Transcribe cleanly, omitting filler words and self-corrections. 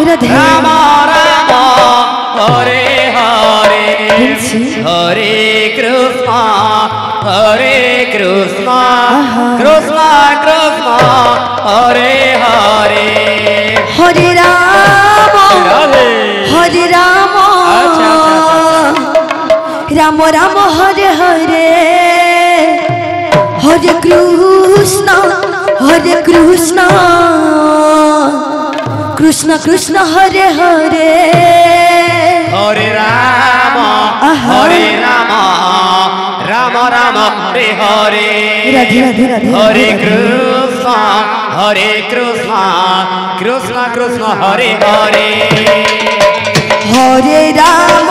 Radhe Ram Ram Hare Hare Hare Krishna Krishna Krishna Hare Hare Hare Ram Hare Ram Ram Ram Hare Hare Hare Krishna Krishna Krishna Hare Hare Hare Ram Ram Ram Hare Hare Radhe Radhe Radhe Hare Krishna Krishna Krishna Hare Hare Hare Ram